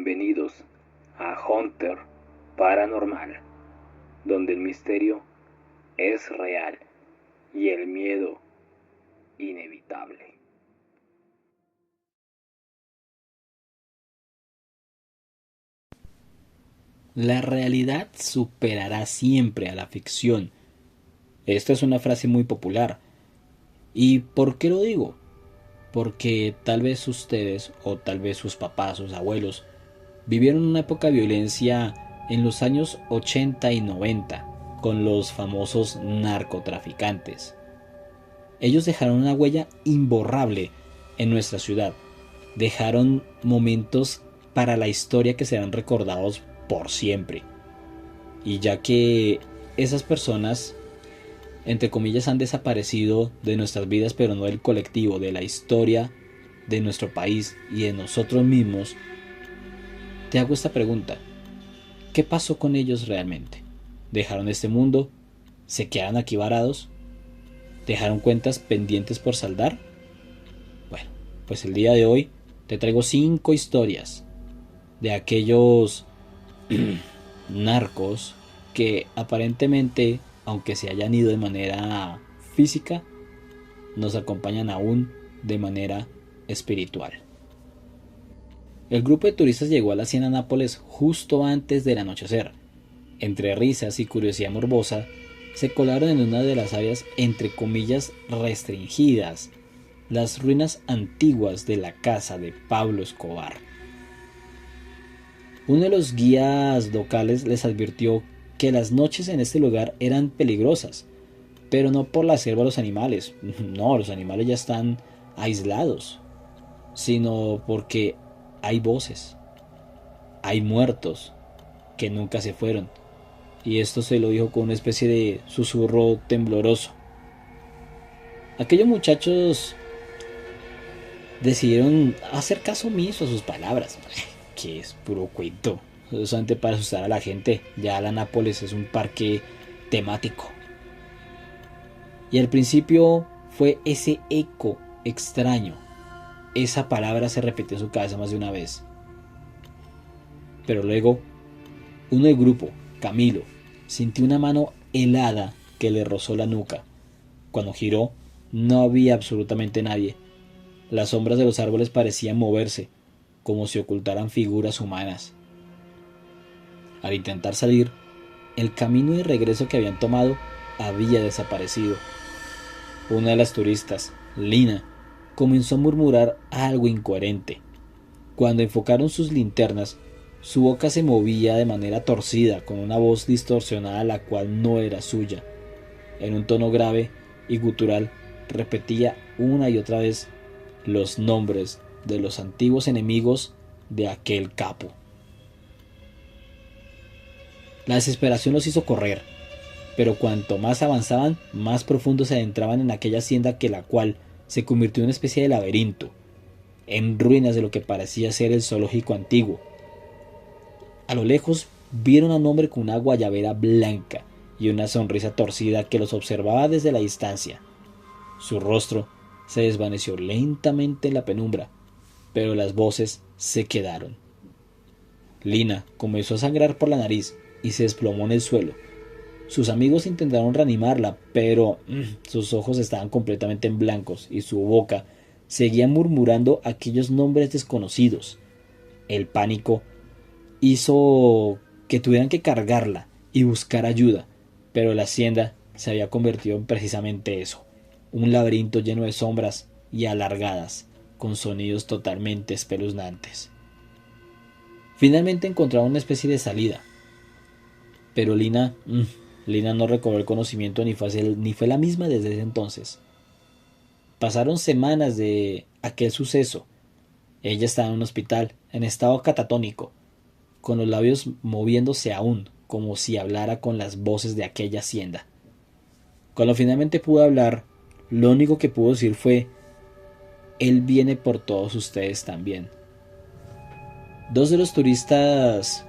Bienvenidos a Hunter Paranormal, donde el misterio es real y el miedo inevitable. La realidad superará siempre a la ficción. Esta es una frase muy popular. ¿Y por qué lo digo? Porque tal vez ustedes, o tal vez sus papás, sus abuelos, vivieron una época de violencia en los años 80 y 90, con los famosos narcotraficantes. Ellos dejaron una huella imborrable en nuestra ciudad. Dejaron momentos para la historia que serán recordados por siempre. Y ya que esas personas, entre comillas, han desaparecido de nuestras vidas, pero no del colectivo, de la historia de nuestro país y de nosotros mismos, te hago esta pregunta. ¿Qué pasó con ellos realmente? ¿Dejaron este mundo? ¿Se quedaron aquí varados? ¿Dejaron cuentas pendientes por saldar? Bueno, pues el día de hoy te traigo 5 historias de aquellos narcos que aparentemente, aunque se hayan ido de manera física, nos acompañan aún de manera espiritual. El grupo de turistas llegó a la hacienda Nápoles justo antes del anochecer. Entre risas y curiosidad morbosa, se colaron en una de las áreas entre comillas restringidas, las ruinas antiguas de la casa de Pablo Escobar. Uno de los guías locales les advirtió que las noches en este lugar eran peligrosas, pero no por la selva de los animales, no, los animales ya están aislados, sino porque hay voces, hay muertos que nunca se fueron, y esto se lo dijo con una especie de susurro tembloroso. Aquellos muchachos decidieron hacer caso omiso a sus palabras, que es puro cuento, solamente para asustar a la gente. Ya la Nápoles es un parque temático. Y al principio fue ese eco extraño. Esa palabra se repitió en su cabeza más de una vez. Pero luego, uno del grupo, Camilo, sintió una mano helada que le rozó la nuca. Cuando giró, no había absolutamente nadie. Las sombras de los árboles parecían moverse, como si ocultaran figuras humanas. Al intentar salir, el camino de regreso que habían tomado había desaparecido. Una de las turistas, Lina, comenzó a murmurar algo incoherente. Cuando enfocaron sus linternas, su boca se movía de manera torcida, con una voz distorsionada la cual no era suya. En un tono grave y gutural, repetía una y otra vez los nombres de los antiguos enemigos de aquel capo. La desesperación los hizo correr, pero cuanto más avanzaban, más profundo se adentraban en aquella hacienda que la cual se convirtió en una especie de laberinto, en ruinas de lo que parecía ser el zoológico antiguo. A lo lejos vieron a un hombre con una guayabera blanca y una sonrisa torcida que los observaba desde la distancia. Su rostro se desvaneció lentamente en la penumbra, pero las voces se quedaron. Lina comenzó a sangrar por la nariz y se desplomó en el suelo. Sus amigos intentaron reanimarla, pero sus ojos estaban completamente en blancos y su boca seguía murmurando aquellos nombres desconocidos. El pánico hizo que tuvieran que cargarla y buscar ayuda, pero la hacienda se había convertido en precisamente eso, un laberinto lleno de sombras y alargadas, con sonidos totalmente espeluznantes. Finalmente encontraron una especie de salida, pero Lina no recobró el conocimiento ni fue la misma desde ese entonces. Pasaron semanas de aquel suceso. Ella estaba en un hospital, en estado catatónico, con los labios moviéndose aún, como si hablara con las voces de aquella hacienda. Cuando finalmente pudo hablar, lo único que pudo decir fue: Él viene por todos ustedes también. Dos de los turistas,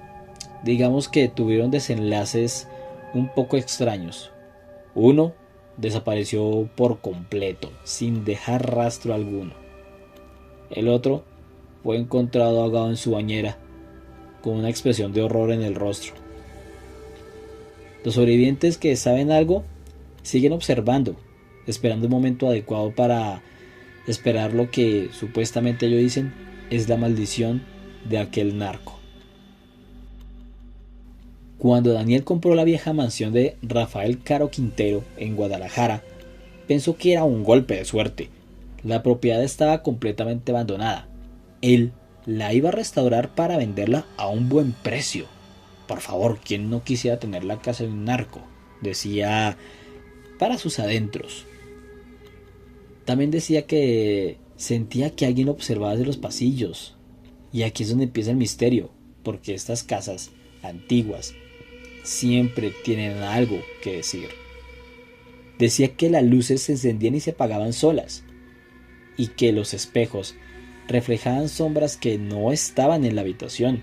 digamos que tuvieron desenlaces un poco extraños. Uno desapareció por completo, sin dejar rastro alguno. El otro fue encontrado ahogado en su bañera, con una expresión de horror en el rostro. Los sobrevivientes que saben algo siguen observando, esperando un momento adecuado para esperar lo que supuestamente ellos dicen es la maldición de aquel narco. Cuando Daniel compró la vieja mansión de Rafael Caro Quintero en Guadalajara, pensó que era un golpe de suerte. La propiedad estaba completamente abandonada. Él la iba a restaurar para venderla a un buen precio. Por favor, ¿quién no quisiera tener la casa de un narco?, decía para sus adentros. También decía que sentía que alguien lo observaba desde los pasillos. Y aquí es donde empieza el misterio, porque estas casas antiguas siempre tienen algo que decir. Decía que las luces se encendían y se apagaban solas, y que los espejos reflejaban sombras que no estaban en la habitación.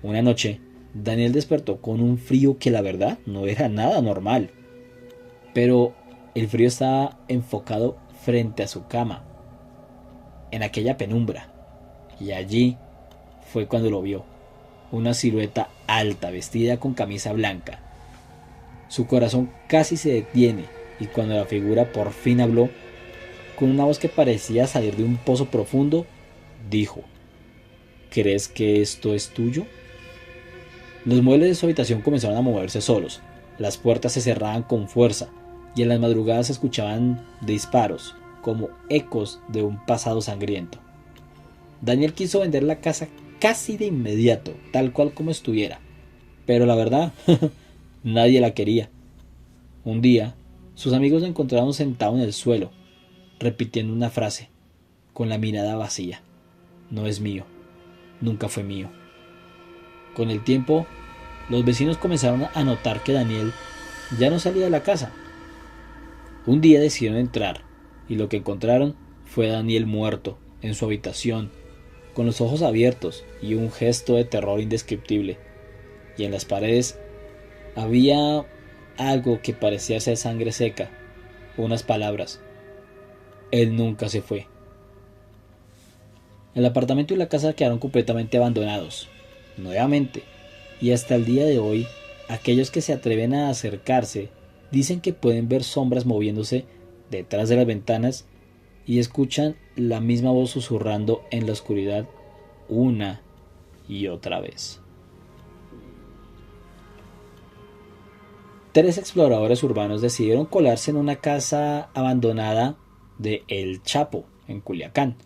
Una noche, Daniel despertó con un frío que la verdad no era nada normal, pero el frío estaba enfocado frente a su cama, en aquella penumbra, y allí fue cuando lo vio, una silueta alta vestida con camisa blanca. Su corazón casi se detiene y cuando la figura por fin habló, con una voz que parecía salir de un pozo profundo, dijo: ¿crees que esto es tuyo? Los muebles de su habitación comenzaron a moverse solos, las puertas se cerraban con fuerza y en las madrugadas se escuchaban disparos, como ecos de un pasado sangriento. Daniel quiso vender la casa casi de inmediato, tal cual como estuviera, pero la verdad, nadie la quería. Un día, sus amigos lo encontraron sentado en el suelo, repitiendo una frase, con la mirada vacía: no es mío, nunca fue mío. Con el tiempo, los vecinos comenzaron a notar que Daniel ya no salía de la casa. Un día decidieron entrar, y lo que encontraron fue a Daniel muerto, en su habitación, con los ojos abiertos y un gesto de terror indescriptible. Y en las paredes había algo que parecía ser sangre seca, unas palabras: él nunca se fue. El apartamento y la casa quedaron completamente abandonados, nuevamente, y hasta el día de hoy, aquellos que se atreven a acercarse dicen que pueden ver sombras moviéndose detrás de las ventanas y escuchan la misma voz susurrando en la oscuridad una y otra vez. 3 exploradores urbanos decidieron colarse en una casa abandonada de El Chapo, en Culiacán.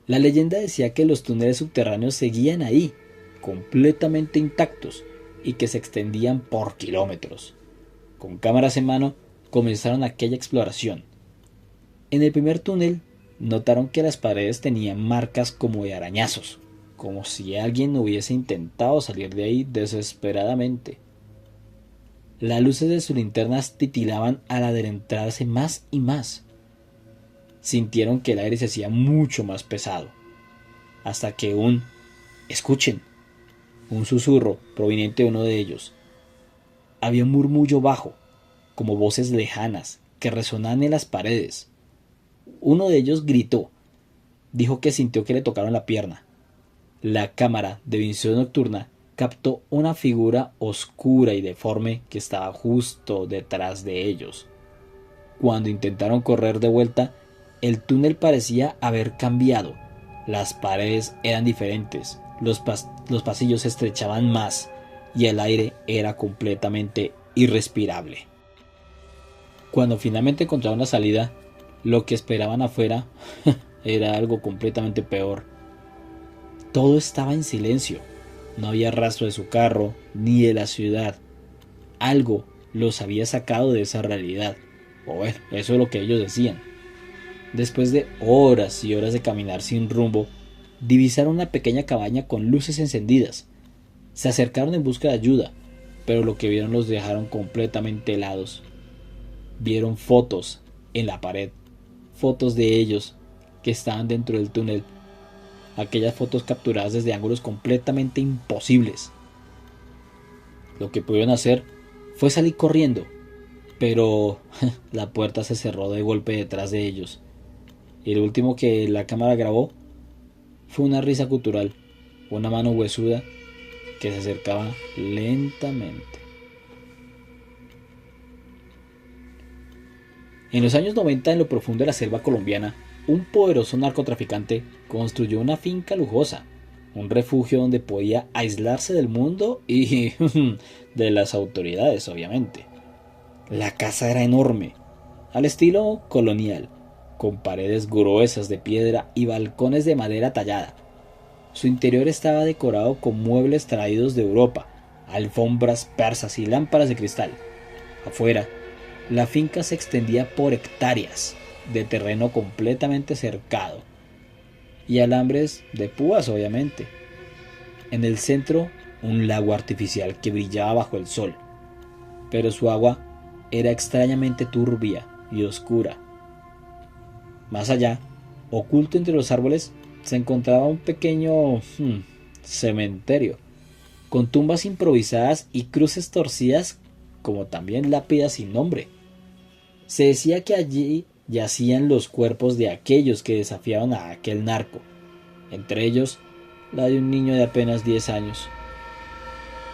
La leyenda decía que los túneles subterráneos seguían ahí, completamente intactos, y que se extendían por kilómetros. Con cámaras en mano, comenzaron aquella exploración. En el primer túnel, notaron que las paredes tenían marcas como de arañazos, como si alguien hubiese intentado salir de ahí desesperadamente. Las luces de sus linternas titilaban al adentrarse más y más. Sintieron que el aire se hacía mucho más pesado, hasta que escuchen, un susurro proveniente de uno de ellos. Había un murmullo bajo, como voces lejanas, que resonaban en las paredes. Uno de ellos gritó, dijo que sintió que le tocaron la pierna. La cámara de visión nocturna captó una figura oscura y deforme que estaba justo detrás de ellos. Cuando intentaron correr de vuelta, el túnel parecía haber cambiado. Las paredes eran diferentes, los pasillos se estrechaban más y el aire era completamente irrespirable. Cuando finalmente encontraron la salida, lo que esperaban afuera era algo completamente peor. Todo estaba en silencio. No había rastro de su carro, ni de la ciudad. Algo los había sacado de esa realidad. O bueno, eso es lo que ellos decían. Después de horas y horas de caminar sin rumbo, divisaron una pequeña cabaña con luces encendidas. Se acercaron en busca de ayuda, pero lo que vieron los dejaron completamente helados. Vieron fotos en la pared, fotos de ellos que estaban dentro del túnel. Aquellas fotos capturadas desde ángulos completamente imposibles. Lo que pudieron hacer fue salir corriendo, pero la puerta se cerró de golpe detrás de ellos. Y lo último que la cámara grabó fue una risa gutural, una mano huesuda que se acercaba lentamente. En los años 90, en lo profundo de la selva colombiana, un poderoso narcotraficante construyó una finca lujosa, un refugio donde podía aislarse del mundo y de las autoridades, obviamente. La casa era enorme, al estilo colonial, con paredes gruesas de piedra y balcones de madera tallada. Su interior estaba decorado con muebles traídos de Europa, alfombras persas y lámparas de cristal. Afuera, la finca se extendía por hectáreas de terreno completamente cercado y alambres de púas, obviamente. En el centro, un lago artificial que brillaba bajo el sol, pero su agua era extrañamente turbia y oscura. Más allá, oculto entre los árboles, se encontraba un pequeño cementerio, con tumbas improvisadas y cruces torcidas, como también lápidas sin nombre. Se decía que allí yacían los cuerpos de aquellos que desafiaban a aquel narco, entre ellos la de un niño de apenas 10 años.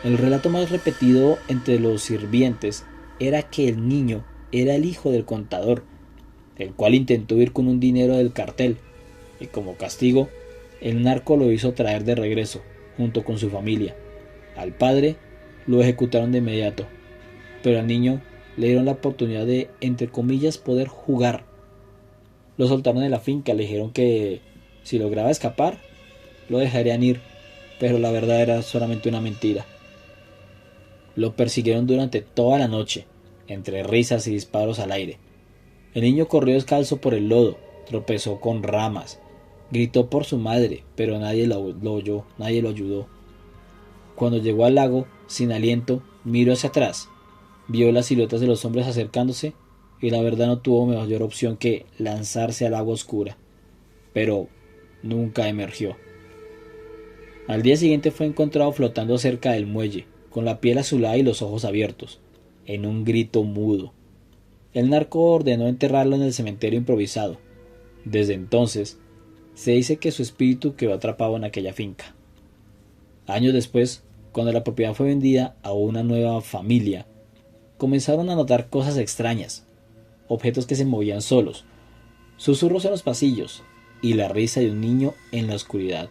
El relato más repetido entre los sirvientes era que el niño era el hijo del contador, el cual intentó huir con un dinero del cartel, y como castigo, el narco lo hizo traer de regreso, junto con su familia. Al padre lo ejecutaron de inmediato, pero al niño le dieron la oportunidad de, entre comillas, poder jugar. Lo soltaron de la finca, le dijeron que si lograba escapar, lo dejarían ir, pero la verdad era solamente una mentira. Lo persiguieron durante toda la noche, entre risas y disparos al aire. El niño corrió descalzo por el lodo, tropezó con ramas, gritó por su madre, pero nadie lo oyó, nadie lo ayudó. Cuando llegó al lago, sin aliento, miró hacia atrás, vio las siluetas de los hombres acercándose y la verdad no tuvo mayor opción que lanzarse al agua oscura, pero nunca emergió. Al día siguiente fue encontrado flotando cerca del muelle, con la piel azulada y los ojos abiertos, en un grito mudo. El narco ordenó enterrarlo en el cementerio improvisado. Desde entonces, se dice que su espíritu quedó atrapado en aquella finca. Años después, cuando la propiedad fue vendida a una nueva familia, comenzaron a notar cosas extrañas, objetos que se movían solos, susurros en los pasillos y la risa de un niño en la oscuridad.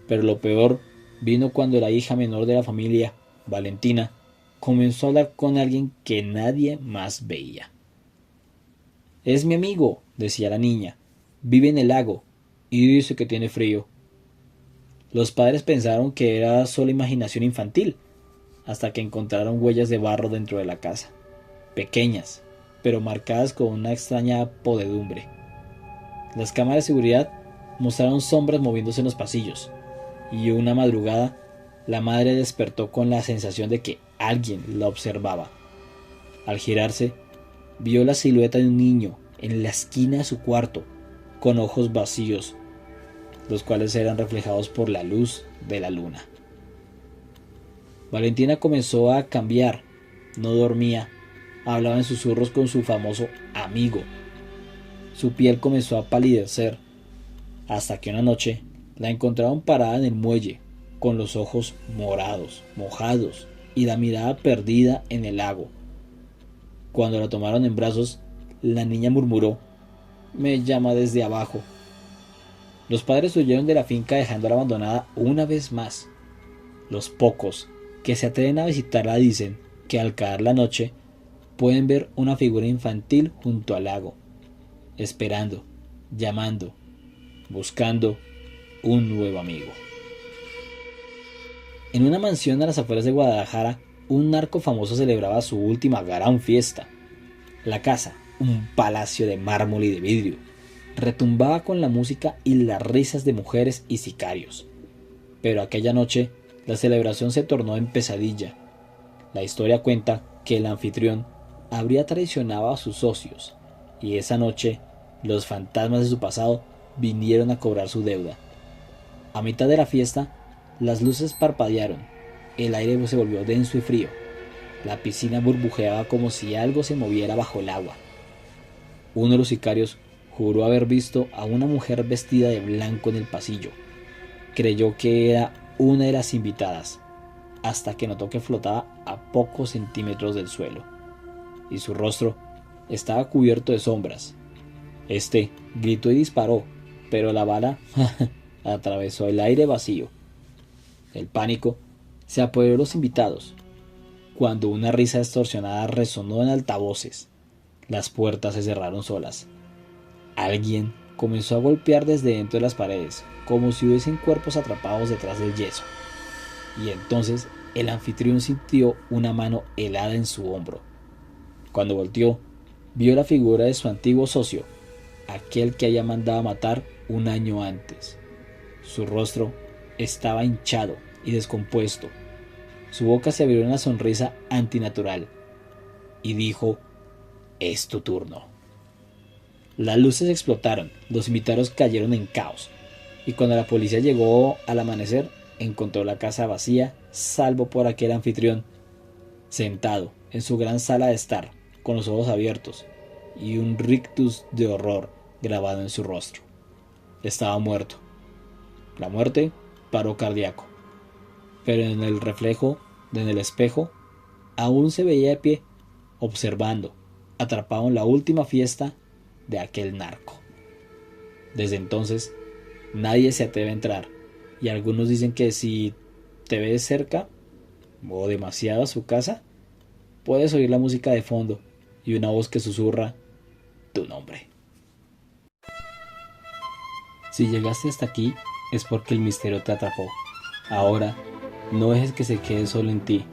Pero lo peor vino cuando la hija menor de la familia, Valentina, comenzó a hablar con alguien que nadie más veía. «Es mi amigo», decía la niña, «vive en el lago y dice que tiene frío». Los padres pensaron que era solo imaginación infantil, hasta que encontraron huellas de barro dentro de la casa, pequeñas, pero marcadas con una extraña podedumbre. Las cámaras de seguridad mostraron sombras moviéndose en los pasillos, y una madrugada la madre despertó con la sensación de que alguien la observaba. Al girarse, vio la silueta de un niño en la esquina de su cuarto, con ojos vacíos, los cuales eran reflejados por la luz de la luna. Valentina comenzó a cambiar, no dormía, hablaba en susurros con su famoso amigo. Su piel comenzó a palidecer, hasta que una noche la encontraron parada en el muelle, con los ojos morados, mojados, y la mirada perdida en el lago. Cuando la tomaron en brazos, la niña murmuró: «Me llama desde abajo». Los padres huyeron de la finca dejándola abandonada una vez más. Los pocos que se atreven a visitarla dicen que al caer la noche pueden ver una figura infantil junto al lago, esperando, llamando, buscando un nuevo amigo. En una mansión a las afueras de Guadalajara, un narco famoso celebraba su última gran fiesta. La casa, un palacio de mármol y de vidrio, retumbaba con la música y las risas de mujeres y sicarios. Pero aquella noche la celebración se tornó en pesadilla. La historia cuenta que el anfitrión habría traicionado a sus socios, y esa noche los fantasmas de su pasado vinieron a cobrar su deuda. A mitad de la fiesta, las luces parpadearon, el aire se volvió denso y frío, la piscina burbujeaba como si algo se moviera bajo el agua. Uno de los sicarios juró haber visto a una mujer vestida de blanco en el pasillo, creyó que era una de las invitadas, hasta que notó que flotaba a pocos centímetros del suelo, y su rostro estaba cubierto de sombras. Este gritó y disparó, pero la bala atravesó el aire vacío. El pánico se apoderó de los invitados, cuando una risa distorsionada resonó en altavoces. Las puertas se cerraron solas. Alguien comenzó a golpear desde dentro de las paredes, como si hubiesen cuerpos atrapados detrás del yeso. Y entonces el anfitrión sintió una mano helada en su hombro. Cuando volteó, vio la figura de su antiguo socio, aquel que había mandado a matar un año antes. Su rostro estaba hinchado y descompuesto. Su boca se abrió en una sonrisa antinatural y dijo: «Es tu turno». Las luces explotaron, los invitados cayeron en caos, y cuando la policía llegó al amanecer, encontró la casa vacía, salvo por aquel anfitrión, sentado en su gran sala de estar, con los ojos abiertos, y un rictus de horror grabado en su rostro. Estaba muerto. La muerte, paro cardíaco. Pero en el reflejo, en el espejo, aún se veía de pie, observando, atrapado en la última fiesta de aquel narco. Desde entonces, nadie se atreve a entrar, y algunos dicen que si te ves cerca o demasiado a su casa, puedes oír la música de fondo y una voz que susurra tu nombre. Si llegaste hasta aquí es porque el misterio te atrapó. Ahora, no dejes que se quede solo en ti.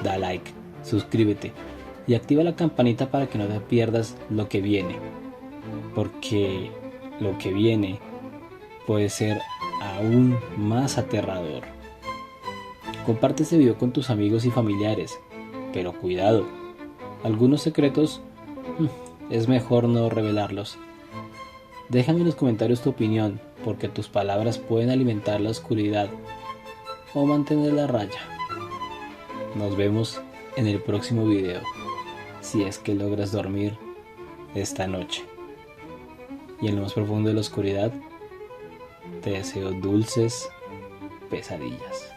Da like, suscríbete y activa la campanita para que no te pierdas lo que viene. Porque lo que viene puede ser aún más aterrador. Comparte este video con tus amigos y familiares, pero cuidado, algunos secretos es mejor no revelarlos. Déjame en los comentarios tu opinión, porque tus palabras pueden alimentar la oscuridad o mantener la raya. Nos vemos en el próximo video, si es que logras dormir esta noche. Y en lo más profundo de la oscuridad, te deseo dulces pesadillas.